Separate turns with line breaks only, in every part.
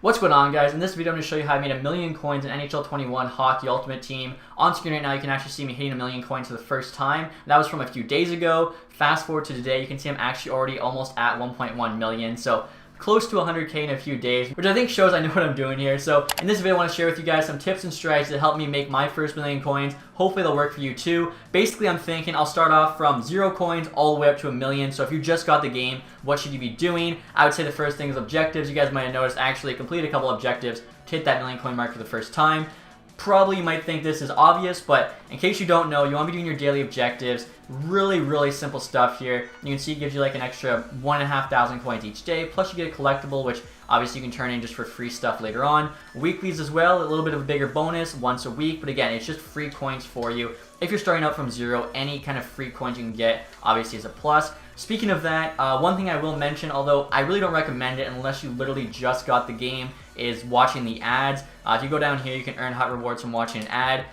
What's going on, guys? In this video I'm going to show you how I made 1,000,000 coins in NHL 21 Hockey Ultimate Team. On screen right now you can actually see me hitting 1,000,000 coins for the first time. That was from a few days ago. Fast forward to today, you can see I'm actually already almost at 1.1 million. So close to 100k in a few days, which I think shows I know what I'm doing here. So in this video I want to share with you guys some tips and strategies that help me make my first 1,000,000 coins. Hopefully they'll work for you too. Basically I'm thinking I'll start off from 0 coins all the way up to 1,000,000. So if you just got the game, what should you be doing? I would say the first thing is objectives. You guys might have noticed I actually completed a couple objectives to hit that 1,000,000 coin mark for the first time. Probably you might think this is obvious, but in case you don't know, you want to be doing your daily objectives. Really simple stuff here. You can see it gives you like an extra 1,500 coins each day, plus you get a collectible, which obviously you can turn in just for free stuff later on. Weeklies as well, a little bit of a bigger bonus once a week, but again, it's just free coins for you. If you're starting out from 0, any kind of free coins you can get obviously is a plus. Speaking of that, one thing I will mention, although I really don't recommend it unless you literally just got the game, is watching the ads. If you go down here, you can earn hot rewards from watching an ad.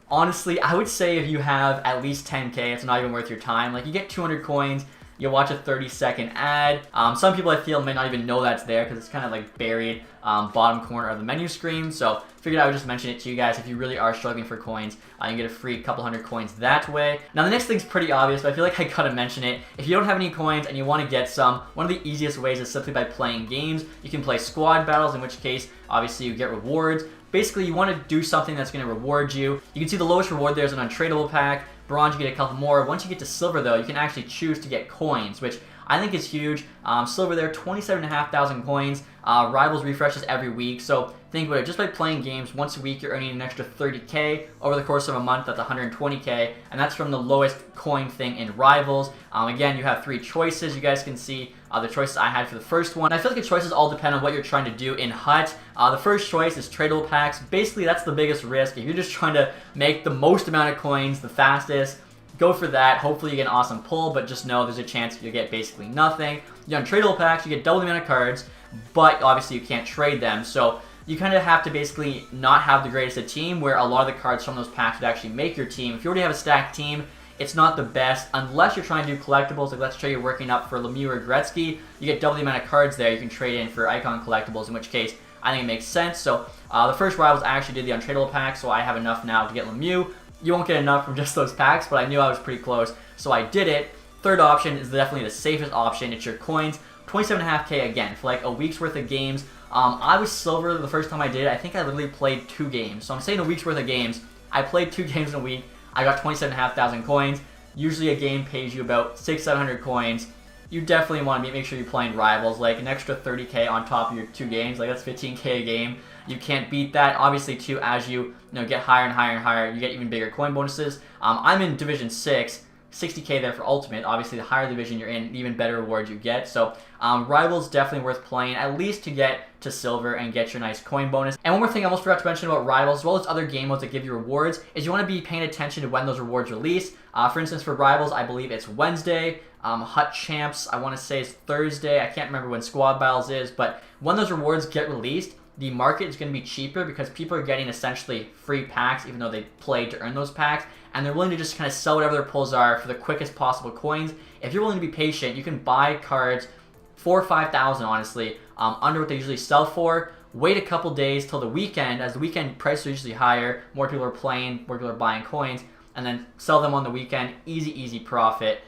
Honestly, I would say if you have at least 10k, it's not even worth your time. Like, you get 200 coins, you watch a 30-second ad. Some people I feel may not even know that's there because it's kind of like buried bottom corner of the menu screen. So figured I would just mention it to you guys. If you really are struggling for coins, you can get a free couple hundred coins that way. Now the next thing's pretty obvious, but I feel like I gotta mention it. If you don't have any coins and you want to get some, one of the easiest ways is simply by playing games. You can play squad battles, in which case obviously you get rewards. Basically, you want to do something that's going to reward you. You can see the lowest reward there is an Untradable Pack. Bronze, you get a couple more. Once you get to silver, though, you can actually choose to get coins, which I think is huge. Silver there, 27,500 coins. Rivals refreshes every week, so think about it. Just by playing games once a week, you're earning an extra 30k. Over the course of a month, that's 120k, and that's from the lowest coin thing in Rivals. Again, you have 3 choices. You guys can see the choices I had for the first one. I feel like the choices all depend on what you're trying to do in HUT. The first choice is Tradable Packs. Basically, that's the biggest risk. If you're just trying to make the most amount of coins the fastest, go for that. Hopefully you get an awesome pull, but just know there's a chance you'll get basically nothing. On Tradable Packs, you get double the amount of cards, but obviously you can't trade them. So you kind of have to basically not have the greatest of team, where a lot of the cards from those packs would actually make your team. If you already have a stacked team, it's not the best unless you're trying to do collectibles. Like, let's say you're working up for Lemieux or Gretzky, you get double the amount of cards there you can trade in for icon collectibles, in which case I think it makes sense. So the first Rivals I actually did the Untradable pack, so I have enough now to get Lemieux. You won't get enough from just those packs, but I knew I was pretty close, so I did it. Third option is definitely the safest option. It's your coins. 27.5k again for like a week's worth of games. I was silver the first time I did it. I think I literally played 2 games. So I'm saying a week's worth of games. I played 2 games in a week. I got 27,500 coins. Usually a game pays you about 600-700 coins. You definitely want to make sure you're playing Rivals, like an extra 30k on top of your 2 games. Like, that's 15k a game. You can't beat that. Obviously, too, as you get higher and higher and higher, you get even bigger coin bonuses. I'm in Division 6. 60k there for Ultimate. Obviously, the higher division you're in, the even better rewards you get. So Rivals definitely worth playing, at least to get to silver and get your nice coin bonus. And one more thing I almost forgot to mention about Rivals, as well as other game modes that give you rewards, is you want to be paying attention to when those rewards release. For instance, for Rivals, I believe it's Wednesday. HUT Champs, I want to say, is Thursday. I can't remember when Squad Battles is, but when those rewards get released, the market is going to be cheaper because people are getting essentially free packs, even though they played to earn those packs, and they're willing to just kind of sell whatever their pulls are for the quickest possible coins. If you're willing to be patient, you can buy cards 4,000 or 5,000, honestly, under what they usually sell for. Wait a couple days till the weekend, as the weekend prices are usually higher, more people are playing, more people are buying coins, and then sell them on the weekend. Easy profit.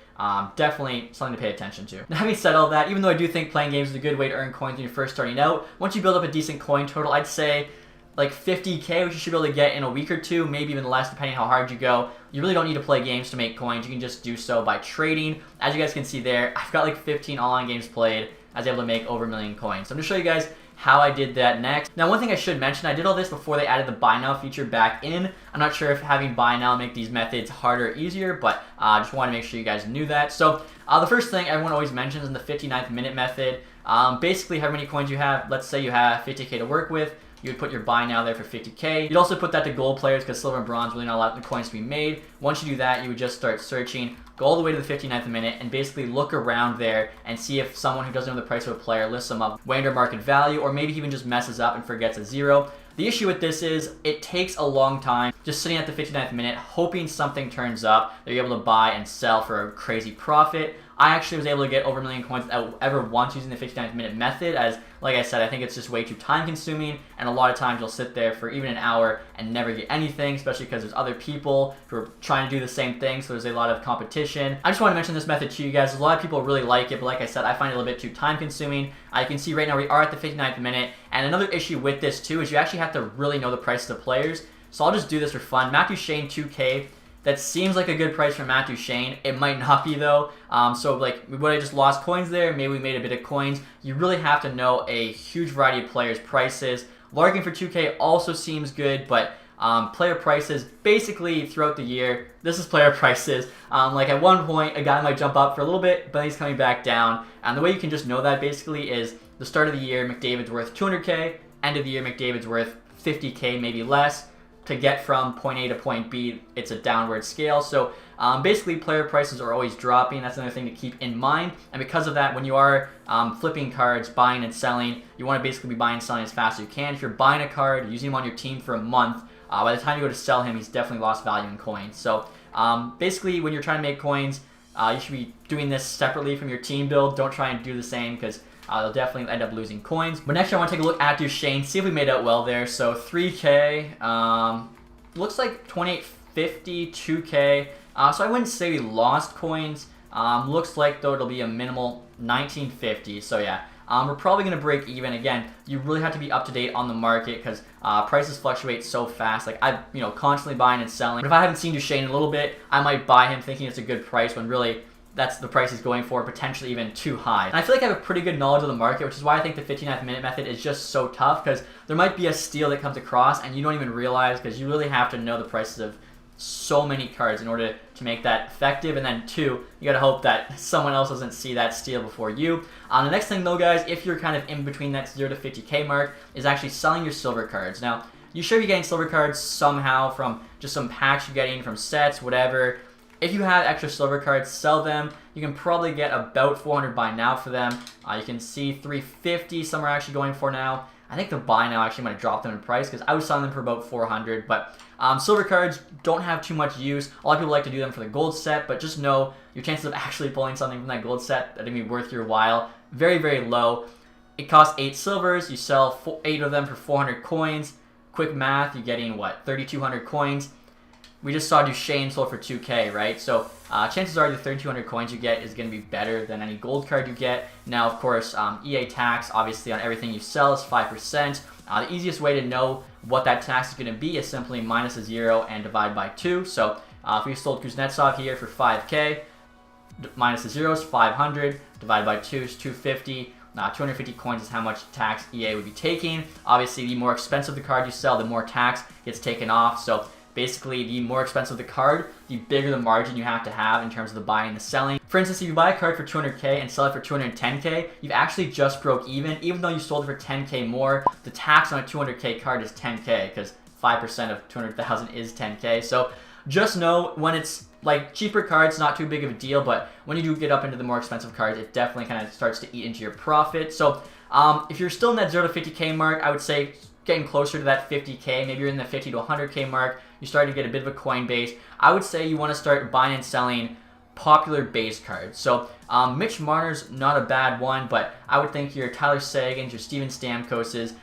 Definitely something to pay attention to. Now, having said all that, even though I do think playing games is a good way to earn coins when you're first starting out, once you build up a decent coin total, I'd say like 50k, which you should be able to get in a week or 2, maybe even less depending how hard you go. You really don't need to play games to make coins. You can just do so by trading. As you guys can see there, I've got like 15 online games played. I was able to make over 1,000,000 coins. So I'm going to show you guys how I did that next. Now, one thing I should mention, I did all this before they added the buy now feature back in. I'm not sure if having buy now make these methods harder or easier, but I just want to make sure you guys knew that. So the first thing everyone always mentions is the 59th minute method. Basically, however many coins you have, let's say you have 50k to work with, you would put your buy now there for 50k. You'd also put that to gold players because silver and bronze really not a lot of coins to be made. Once you do that, you would just start searching go all the way to the 59th minute and basically look around there and see if someone who doesn't know the price of a player lists them up way under market value, or maybe even just messes up and forgets a 0. The issue with this is it takes a long time just sitting at the 59th minute hoping something turns up that you're able to buy and sell for a crazy profit. I actually was able to get over a million coins without ever once using the 59th minute method, as like I said, I think it's just way too time consuming, and a lot of times you'll sit there for even an hour and never get anything, especially because there's other people who are trying to do the same thing, so there's a lot of competition. I just want to mention this method to you guys. A lot of people really like it, but like I said, I find it a little bit too time consuming. You can see right now we are at the 59th minute, and another issue with this too is you actually have to really know the prices of players. So I'll just do this for fun. Matthew Shane 2K. That seems like a good price for Matthew Shane. It might not be though. So like we would have just lost coins there. Maybe we made a bit of coins. You really have to know a huge variety of players' prices. Larkin for 2K also seems good, but player prices basically throughout the year. This is player prices. Like at one point, a guy might jump up for a little bit, but he's coming back down. And the way you can just know that basically is the start of the year, McDavid's worth 200K. End of the year, McDavid's worth 50K, maybe less. To get from point A to point B, it's a downward scale. So basically player prices are always dropping. That's another thing to keep in mind. And because of that, when you are flipping cards, buying and selling, you want to basically be buying and selling as fast as you can. If you're buying a card, using him on your team for a month, by the time you go to sell him, he's definitely lost value in coins. So basically when you're trying to make coins, you should be doing this separately from your team build. Don't try and do the same, because they'll definitely end up losing coins. But next I want to take a look at Duchesne, see if we made out well there. So 3K, looks like 2850, 2K. So I wouldn't say we lost coins. Looks like though it'll be a minimal 1950. So yeah, we're probably going to break even. Again, you really have to be up to date on the market, because prices fluctuate so fast. Like I'm constantly buying and selling. But if I haven't seen Duchesne in a little bit, I might buy him thinking it's a good price when really that's the price he's going for, potentially even too high. And I feel like I have a pretty good knowledge of the market, which is why I think the 59th minute method is just so tough, because there might be a steal that comes across and you don't even realize, because you really have to know the prices of so many cards in order to make that effective. And then two, you gotta hope that someone else doesn't see that steal before you. The next thing though, guys, if you're kind of in between that 0 to 50K mark, is actually selling your silver cards. Now, you should be getting silver cards somehow from just some packs you're getting from sets, whatever. If you have extra silver cards, sell them. You can probably get about 400 by now for them. You can see 350 some are actually going for now. I think the buy now actually might have dropped them in price, because I was selling them for about 400. But silver cards don't have too much use. A lot of people like to do them for the gold set, but just know your chances of actually pulling something from that gold set that'd be worth your while, very, very low. It costs 8 silvers. You sell 8 of them for 400 coins. Quick math, you're getting what, 3,200 coins. We just saw Duchesne sold for 2K, right? So chances are the 3,200 coins you get is going to be better than any gold card you get. Now, of course, EA tax, obviously, on everything you sell is 5%. The easiest way to know what that tax is going to be is simply minus a 0 and divide by 2. So if we sold Kuznetsov here for 5K, minus a 0 is 500, divided by 2 is 250. 250 coins is how much tax EA would be taking. Obviously, the more expensive the card you sell, the more tax gets taken off. So basically, the more expensive the card, the bigger the margin you have to have in terms of the buying and the selling. For instance, if you buy a card for 200K and sell it for 210K, you've actually just broke even though you sold it for 10K more. The tax on a 200K card is 10K, because 5% of 200,000 is 10K. So just know when it's like cheaper cards, not too big of a deal, but when you do get up into the more expensive cards, it definitely kind of starts to eat into your profit. So if you're still in that 0 to 50K mark, I would say getting closer to that 50K, maybe you're in the 50 to 100K mark, you start to get a bit of a coin base. I would say you want to start buying and selling popular base cards. So Mitch Marner's not a bad one, but I would think your Tyler Sagans, your Steven Stamkoses,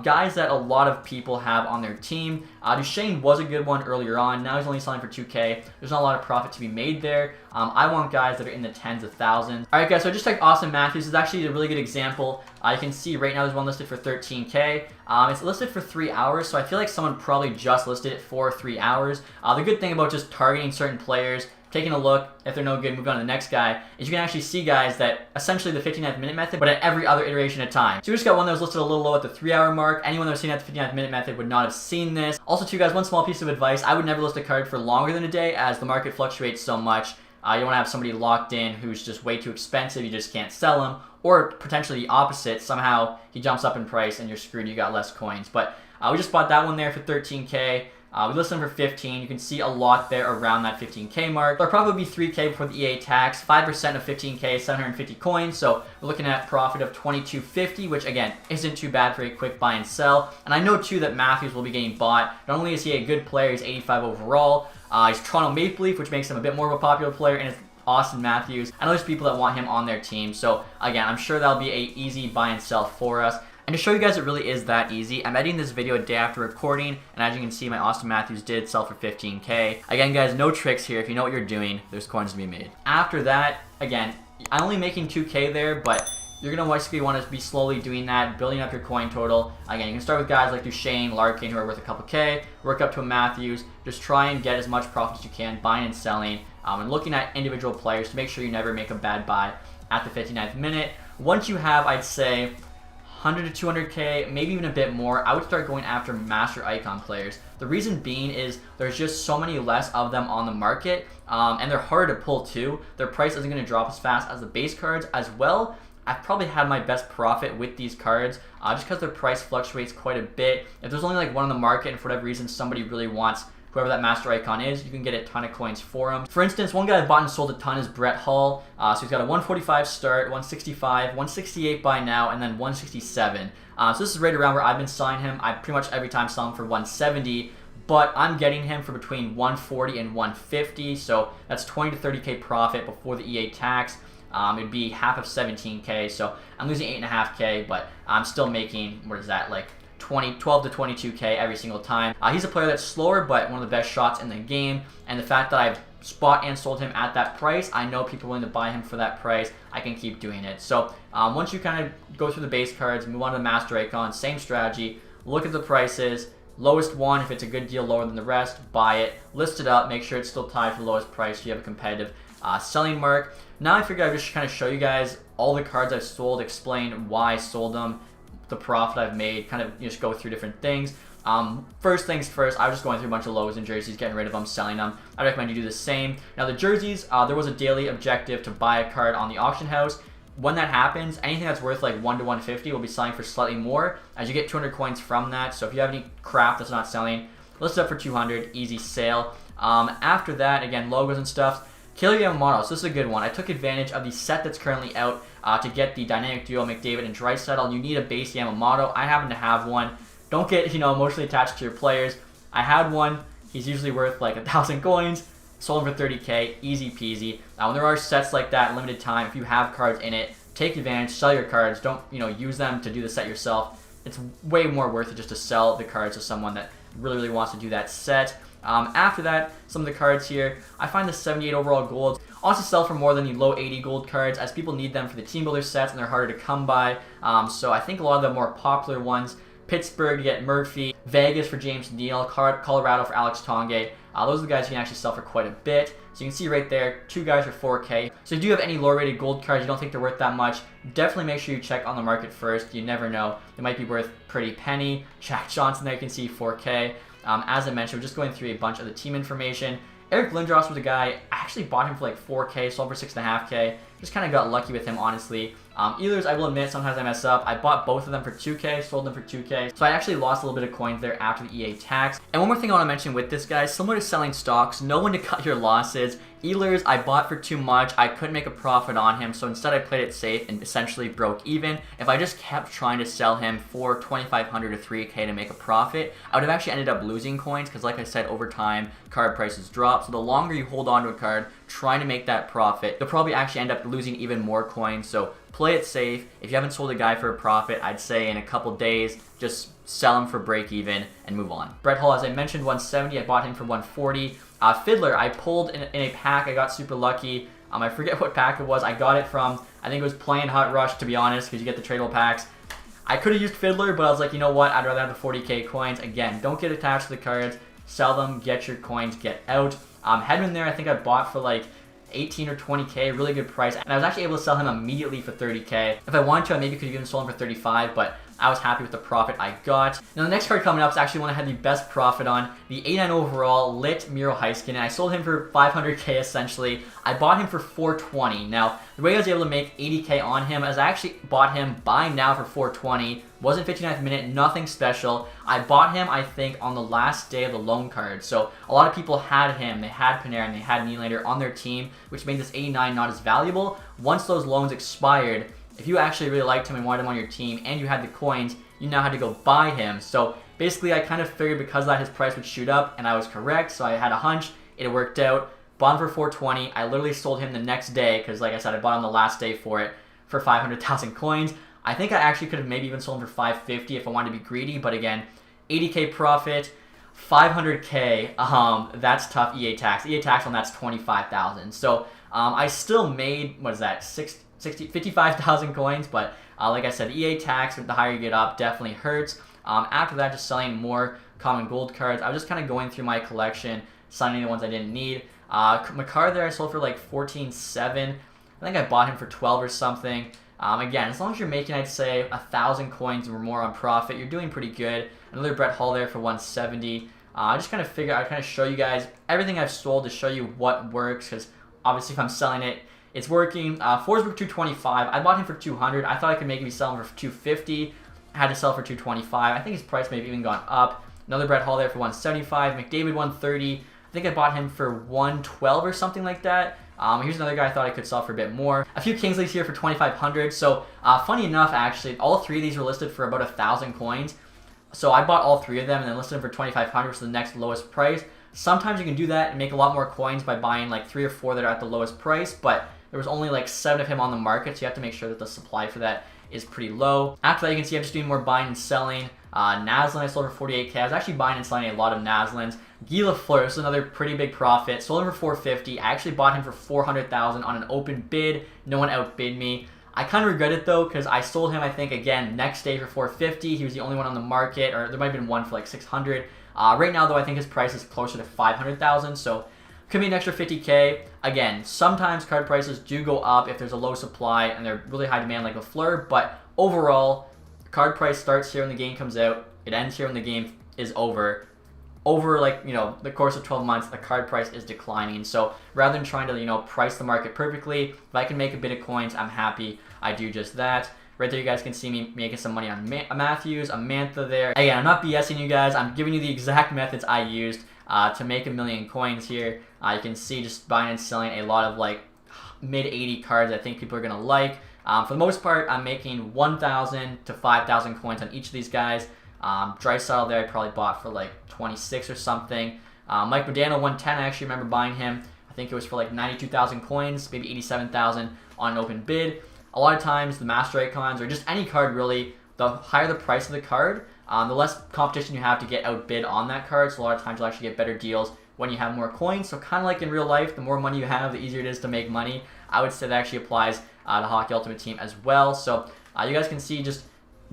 guys that a lot of people have on their team. Duchesne was a good one earlier on. Now he's only selling for 2K. There's not a lot of profit to be made there. I want guys that are in the tens of thousands. All right, guys, so I just checked Austin Matthews. This is actually a really good example. You can see right now there's one listed for 13K. It's listed for 3 hours, so I feel like someone probably just listed it for 3 hours. The good thing about just targeting certain players, taking a look, if they're no good, move on to the next guy, is you can actually see guys that essentially the 59th minute method, but at every other iteration of time. So we just got one that was listed a little low at the 3 hour mark. Anyone that was seen at the 59th minute method would not have seen this. Also, too, guys, one small piece of advice: I would never list a card for longer than a day, as the market fluctuates so much. You don't want to have somebody locked in who's just way too expensive, you just can't sell him, or potentially the opposite, somehow he jumps up in price and you're screwed, you got less coins. But we just bought that one there for 13K. We listed him for 15. You can see a lot there around that 15K mark. There'll probably be 3K before the EA tax. 5% of 15K, 750 coins. So we're looking at profit of 2250, which again isn't too bad for a quick buy and sell. And I know too that Matthews will be getting bought. Not only is he a good player, he's 85 overall. He's Toronto Maple Leaf, which makes him a bit more of a popular player, and it's Austin Matthews. I know there's people that want him on their team. So again, I'm sure that'll be a easy buy and sell for us. And to show you guys it really is that easy, I'm editing this video a day after recording, and as you can see, my Austin Matthews did sell for 15K. Again, guys, no tricks here. If you know what you're doing, there's coins to be made. After that, again, I'm only making 2K there, but you're going to basically want to be slowly doing that, building up your coin total. Again, you can start with guys like Duchesne, Larkin, who are worth a couple K, work up to a Matthews. Just try and get as much profit as you can, buying and selling, and looking at individual players to make sure you never make a bad buy at the 59th minute. Once you have, I'd say, 100 to 200K, maybe even a bit more, I would start going after master icon players. The reason being is there's just so many less of them on the market, and they're hard to pull too. Their price isn't going to drop as fast as the base cards as well. I've probably had my best profit with these cards just because their price fluctuates quite a bit. If there's only like one on the market and for whatever reason somebody really wants whoever that master icon is, you can get a ton of coins for him. For instance, one guy I bought and sold a ton is Brett Hull. So he's got a 145 start, 165, 168 buy now, and then 167. So this is right around where I've been selling him. I pretty much every time sell him for 170, but I'm getting him for between 140 and 150. So that's 20 to 30K profit before the EA tax. It'd be half of 17K, so I'm losing 8.5K, but I'm still making, what is that, like 12 to 22K every single time. He's a player that's slower, but one of the best shots in the game, and the fact that I've spot and sold him at that price, I know people are willing to buy him for that price. I can keep doing it. So once you kind of go through the base cards, move on to the master icon, same strategy, look at the prices, lowest one, if it's a good deal lower than the rest, buy it, list it up, make sure it's still tied for the lowest price so you have a competitive selling mark. Now I figured I'd just kind of show you guys all the cards I've sold, explain why I sold them, the profit I've made, kind of just go through different things. First things first, I was just going through a bunch of lows and jerseys, getting rid of them, selling them. I recommend you do the same. Now the jerseys, there was a daily objective to buy a card on the auction house. When that happens, anything that's worth like 1 to 150 will be selling for slightly more as you get 200 coins from that. So if you have any crap that's not selling, list it up for 200, easy sale. After that, again, logos and stuff. Killer Yamamoto, so this is a good one. I took advantage of the set that's currently out to get the dynamic duo McDavid and Draisaitl. You need a base Yamamoto. I happen to have one. Don't get emotionally attached to your players. I had one. He's usually worth like 1,000 coins. Sold him for 30K, easy peasy. When there are sets like that, limited time, if you have cards in it, take advantage, sell your cards. Don't use them to do the set yourself. It's way more worth it just to sell the cards to someone that really wants to do that set. After that, some of the cards here, I find the 78 overall golds also sell for more than the low 80 gold cards as people need them for the team builder sets and they're harder to come by. So I think a lot of the more popular ones, Pittsburgh to get Murphy, Vegas for James Neal, Colorado for Alex Tongue. Those are the guys you can actually sell for quite a bit. So you can see right there, 2 guys for 4K. So if you do have any low rated gold cards you don't think they're worth that much, definitely make sure you check on the market first. You never know. They might be worth pretty penny. Jack Johnson there you can see 4K. As I mentioned, we're just going through a bunch of the team information. Eric Lindros was a guy, I actually bought him for like 4K, sold for 6.5K. Just kind of got lucky with him, honestly. Ehlers, I will admit, sometimes I mess up. I bought both of them for 2K, sold them for 2K. So I actually lost a little bit of coins there after the EA tax. And one more thing I want to mention with this, guys, similar to selling stocks, know when to cut your losses. Ehlers, I bought for too much. I couldn't make a profit on him, so instead I played it safe and essentially broke even. If I just kept trying to sell him for 2,500 to 3K to make a profit, I would have actually ended up losing coins because, like I said, over time, card prices drop. So the longer you hold on to a card, trying to make that profit, you'll probably actually end up losing even more coins. So play it safe. If you haven't sold a guy for a profit, I'd say in a couple days, just sell him for break even and move on. Brett Hull, as I mentioned, 170. I bought him for 140. Fiddler, I pulled in a pack. I got super lucky. I forget what pack it was. I got it from, I think it was Playing Hot Rush, to be honest, because you get the Tradable Packs. I could have used Fiddler, but I was like, you know what? I'd rather have the 40K coins. Again, don't get attached to the cards. Sell them, get your coins, get out. Hedman there, I think I bought for like 18 or 20K, really good price, and I was actually able to sell him immediately for 30K. If I wanted to, I maybe could have even sold him for 35, but I was happy with the profit I got. Now the next card coming up is actually one I had the best profit on, the 89 overall Lit Miro Heiskin, and I sold him for 500k essentially. I bought him for 420. Now the way I was able to make 80k on him is I actually bought him buy now for 420. Wasn't 59th minute, nothing special. I bought him, I think, on the last day of the loan card. So a lot of people had him. They had Panarin, they had Nylander on their team, which made this 89 not as valuable. Once those loans expired, if you actually really liked him and wanted him on your team and you had the coins, you now had to go buy him. So basically I kind of figured because of that his price would shoot up, and I was correct. So I had a hunch. It worked out. Bought him for 420. I literally sold him the next day because, like I said, I bought him the last day for it for 500,000 coins. I think I actually could have maybe even sold him for 550 if I wanted to be greedy. But again, 80k profit, 500k. That's tough. EA tax. EA tax on that's 25,000. So I still made, what is that, 55,000 coins. But like I said, EA tax, the higher you get up, definitely hurts. After that, just selling more common gold cards. I was just kind of going through my collection, signing the ones I didn't need. McCarr there I sold for like 14.7. I think I bought him for 12 or something. Again, as long as you're making, I'd say, 1,000 coins or more on profit, you're doing pretty good. Another Brett Hull there for 170. I just kind of figure I'd kind of show you guys everything I've sold to show you what works, because obviously if I'm selling it, it's working. Forsberg 225. I bought him for 200. I thought I could maybe sell him for 250. I had to sell for 225. I think his price may have even gone up. Another Brett Hull there for 175. McDavid 130. I think I bought him for 112 or something like that. Here's another guy I thought I could sell for a bit more. A few Kingsleys here for 2,500. So funny enough, actually, all three of these were listed for about 1,000 coins. So I bought all three of them and then listed them for 2,500, which is the next lowest price. Sometimes you can do that and make a lot more coins by buying like 3 or 4 that are at the lowest price, but there was only like 7 of him on the market, so you have to make sure that the supply for that is pretty low. After that, you can see I'm just doing more buying and selling. Naslin I sold for 48k. I was actually buying and selling a lot of Naslins. Guy Lafleur, this is another pretty big profit. Sold him for 450. I actually bought him for 400,000 on an open bid. No one outbid me. I kind of regret it though, because I sold him, I think, again, next day for 450. He was the only one on the market, or there might have been one for like 600. Right now though, I think his price is closer to 500,000, so could be an extra 50k. Again, sometimes card prices do go up if there's a low supply and they're really high demand like Lafleur, but overall, card price starts here when the game comes out. It ends here when the game is over. Over, like, you know, the course of 12 months, the card price is declining. So rather than trying to, you know, price the market perfectly, if I can make a bit of coins, I'm happy. I do just that. Right there, you guys can see me making some money on Matthews, Amantha there. Again, I'm not BSing you guys. I'm giving you the exact methods I used to make 1,000,000 coins here. You can see just buying and selling a lot of, like, mid-80 cards I think people are going to like. For the most part, I'm making 1,000 to 5,000 coins on each of these guys. Draisaitl there I probably bought for like 26 or something. Mike Modano 110, I actually remember buying him. I think it was for like 92,000 coins, maybe 87,000 on an open bid. A lot of times the Master Icons or just any card really, the higher the price of the card, the less competition you have to get outbid on that card. So a lot of times you'll actually get better deals when you have more coins. So kind of like in real life, the more money you have, the easier it is to make money. I would say that actually applies to Hockey Ultimate Team as well. So you guys can see just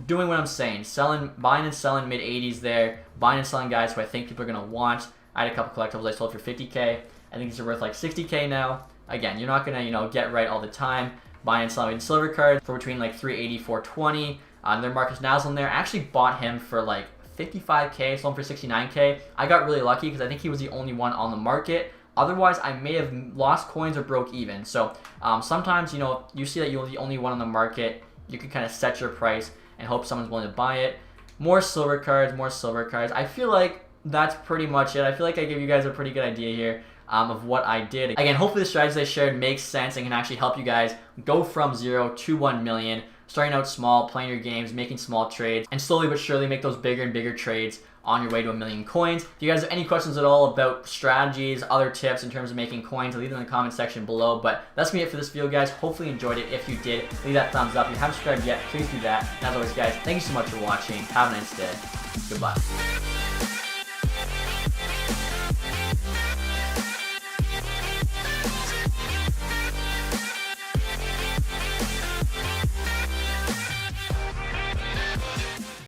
doing what I'm saying, buying and selling mid-80s there, buying and selling guys who I think people are going to want. I had a couple collectibles I sold for 50k. I think these are worth like 60k now. Again, you're not going to, you know, get right all the time. Buying and selling silver cards for between like 380, 420. There's Marcus Naslin there. I actually bought him for like 55k, sold him for 69k. I got really lucky because I think he was the only one on the market. Otherwise, I may have lost coins or broke even. So sometimes, you know, you see that you're the only one on the market. You can kind of set your price and hope someone's willing to buy it. More silver cards, more silver cards. I feel like that's pretty much it. I feel like I gave you guys a pretty good idea here of what I did. Again, hopefully the strategies I shared make sense and can actually help you guys go from 0 to 1 million, starting out small, playing your games, making small trades, and slowly but surely make those bigger and bigger trades on your way to 1,000,000 coins. If you guys have any questions at all about strategies, other tips in terms of making coins, leave them in the comment section below. But that's going to be it for this video, guys. Hopefully you enjoyed it. If you did, leave that thumbs up. If you haven't subscribed yet, please do that. And as always, guys, thank you so much for watching. Have a nice day. Goodbye.